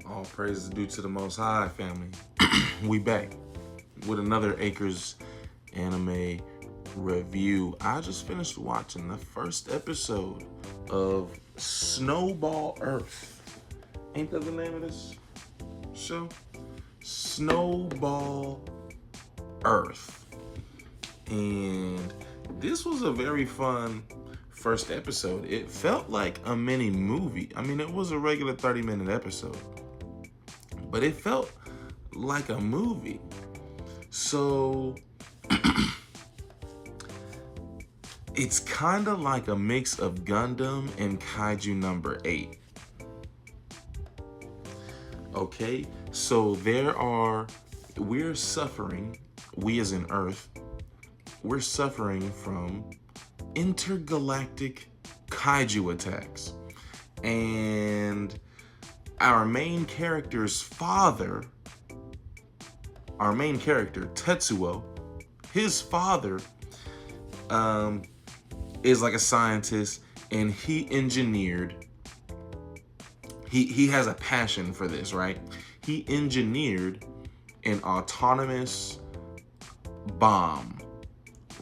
All praises due to the Most High, family. We back with another Acres anime review. I just finished watching the first episode of Snowball Earth. Ain't that the name of this show? Snowball Earth. And this was a very fun first episode. It felt like a mini movie. I mean, it was a regular 30-minute episode, but it felt like a movie. So it's kind of like a mix of Gundam and Kaiju number 8. Okay, so we're suffering, we as in Earth, we're suffering from intergalactic kaiju attacks. And our main character's father, Tetsuo, his father is like a scientist, and he has a passion for this, right? He engineered an autonomous bomb,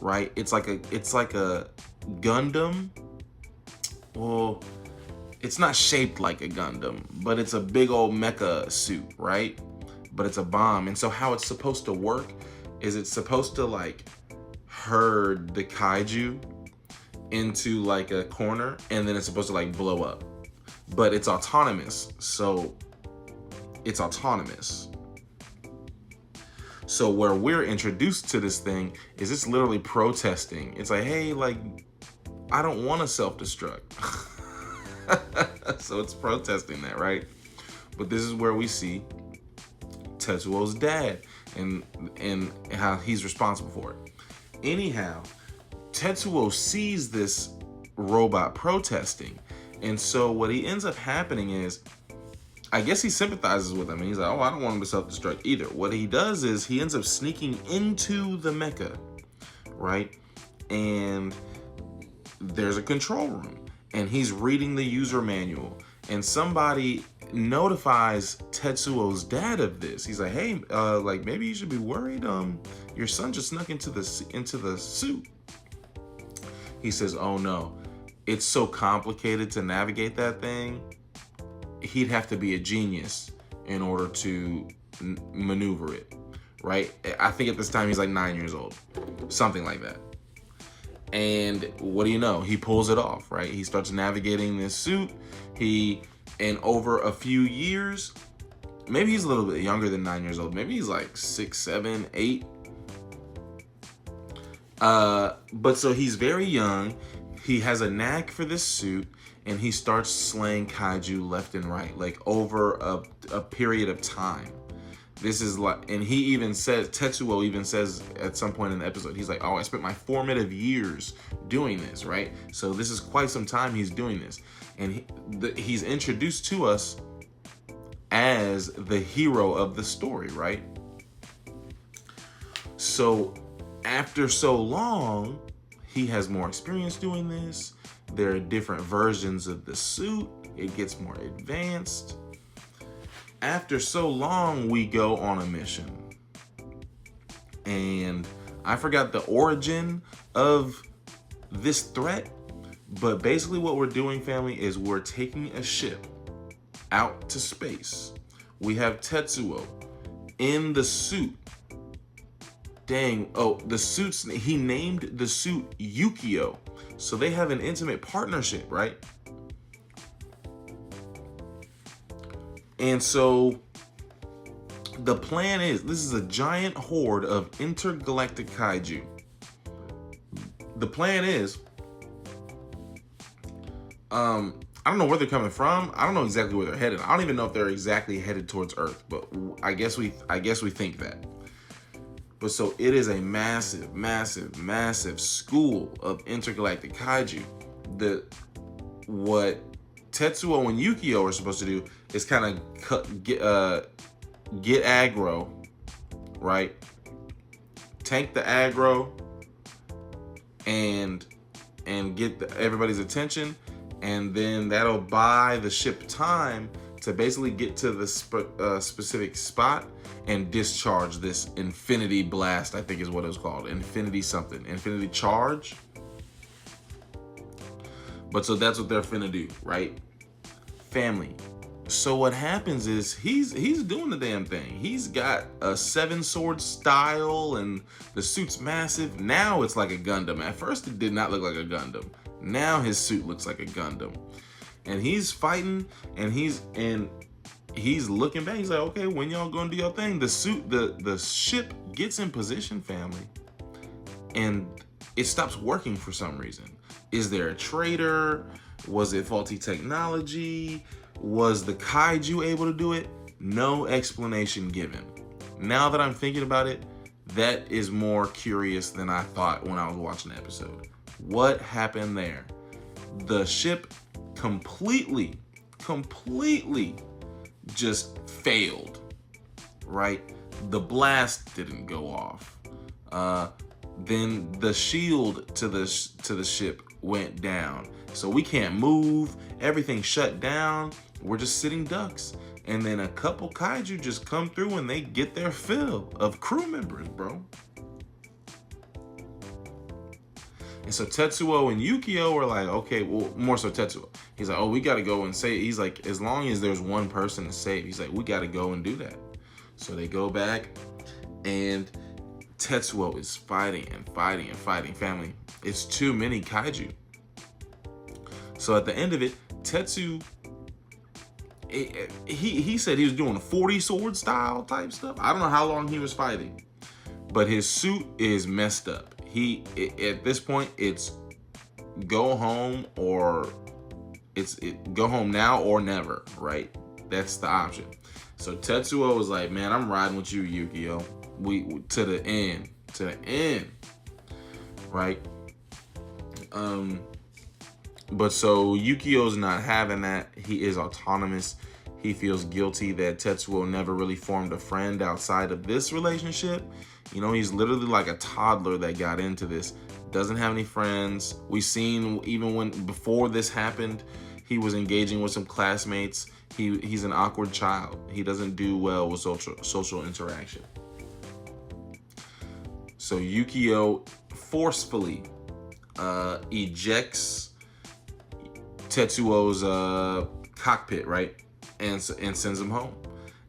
right? It's like a Gundam. Well, it's not shaped like a Gundam, but it's a big old mecha suit, right? But it's a bomb. And so how it's supposed to work is it's supposed to like herd the kaiju into like a corner, and then it's supposed to like blow up. But it's autonomous. So it's autonomous. So where we're introduced to this thing is it's literally protesting. It's like, hey, like, I don't want to self-destruct. So it's protesting that, right? But this is where we see Tetsuo's dad and how he's responsible for it. Anyhow, Tetsuo sees this robot protesting. And so what he ends up happening is, I guess he sympathizes with him, and he's like, oh, I don't want him to self-destruct either. What he does is he ends up sneaking into the mecha, right? And there's a control room, and he's reading the user manual, and somebody notifies Tetsuo's dad of this. He's like, hey, like maybe you should be worried. Your son just snuck into the suit. He says, oh no, it's so complicated to navigate that thing. He'd have to be a genius in order to maneuver it, right? I think at this time he's like 9 years old, something like that. And what do you know? He pulls it off, right? He starts navigating this suit. And over a few years, maybe he's a little bit younger than 9 years old. Maybe he's like 6, 7, 8. But so he's very young. He has a knack for this suit, and he starts slaying kaiju left and right, like over a period of time. This is like, and he even says, Tetsuo even says at some point in the episode, he's like, oh, I spent my formative years doing this, right? So this is quite some time he's doing this. And he's introduced to us as the hero of the story, right? So after so long, he has more experience doing this. There are different versions of the suit. It gets more advanced. After so long, we go on a mission. And I forgot the origin of this threat, but basically what we're doing, family, is we're taking a ship out to space. We have Tetsuo in the suit. Dang, oh, the suit's, he named the suit Yukio. So they have an intimate partnership, right? And so the plan is, this is a giant horde of intergalactic kaiju. The plan is, I don't know where they're coming from. I don't know exactly where they're headed. I don't even know if they're exactly headed towards Earth, but I guess we think that. But so it is a massive, massive, massive school of intergalactic kaiju. What Tetsuo and Yukio are supposed to do is kind of get aggro, right? Tank the aggro and get everybody's attention, and then that'll buy the ship time to basically get to the specific spot and discharge this infinity blast, I think is what it was called. Infinity something. Infinity charge. But so that's what they're finna do, right? Family. So what happens is he's doing the damn thing. He's got a 7-sword style and the suit's massive. Now it's like a Gundam. At first it did not look like a Gundam. Now his suit looks like a Gundam. And he's fighting and he's looking back. He's like, okay, when y'all gonna do your thing? The ship gets in position, family, and it stops working for some reason. Is there a traitor? Was it faulty technology? Was the kaiju able to do it? No explanation given. Now that I'm thinking about it, that is more curious than I thought when I was watching the episode. What happened there? The ship completely just failed, right? The blast didn't go off. Then the shield to the ship went down. So we can't move. Everything shut down. We're just sitting ducks. And then a couple kaiju just come through and they get their fill of crew members, bro. And so Tetsuo and Yukio were like, okay, well, more so Tetsuo. He's like, oh, we got to go and save. He's like, as long as there's one person to save, he's like, we got to go and do that. So they go back and Tetsuo is fighting and fighting and fighting. Family, it's too many kaiju. So at the end of it, Tetsu, he said he was doing a 40-sword style type stuff. I don't know how long he was fighting, but his suit is messed up. At this point, it's go home or go home now or never, right? That's the option. So Tetsuo was like, man, I'm riding with you, Yukio. We to the end, right? But so Yukio's not having that. He is autonomous. He feels guilty that Tetsuo never really formed a friend outside of this relationship. You know, he's literally like a toddler that got into this. Doesn't have any friends. We've seen even before this happened, he was engaging with some classmates. He's an awkward child. He doesn't do well with social interaction. So Yukio forcefully ejects Tetsuo's cockpit, right? And sends him home.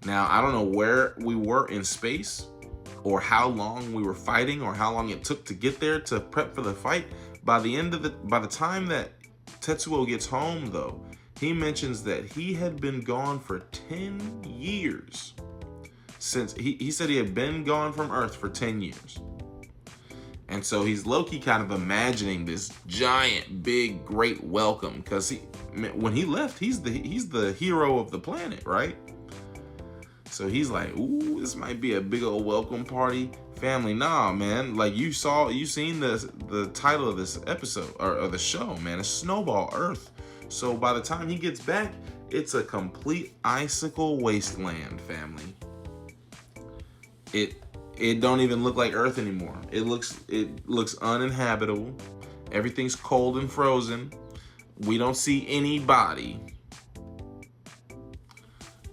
Now, I don't know where we were in space or how long we were fighting or how long it took to get there to prep for the fight. By the time that Tetsuo gets home, though, he mentions that he had been gone for 10 years. Since he said he had been gone from Earth for 10 years. And so he's low-key kind of imagining this giant, big, great welcome, because when he left, he's the hero of the planet, right? So he's like, ooh, this might be a big old welcome party. Family, nah, man. Like you seen the title of this episode or the show, man. It's Snowball Earth. So by the time he gets back, it's a complete icicle wasteland, family. It don't even look like Earth anymore. It looks uninhabitable. Everything's cold and frozen. We don't see anybody.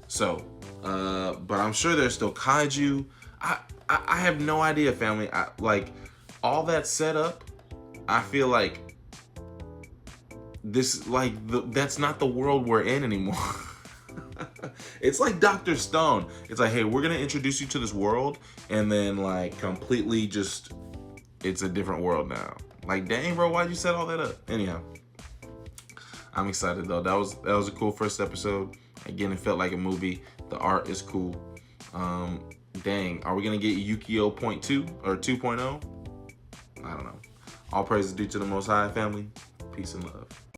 So, but I'm sure there's still kaiju. I have no idea, family. Like all that set up, I feel like that's not the world we're in anymore. It's like Dr. Stone. It's like, hey, we're gonna introduce you to this world, and then like completely just, it's a different world now. Like, dang, bro, why'd you set all that up? Anyhow, I'm excited though. That was a cool first episode. Again, it felt like a movie. The art is cool. Dang, are we gonna get Yukio 0.2 or 2.0? I don't know. All praise is due to the Most High, family. Peace and love.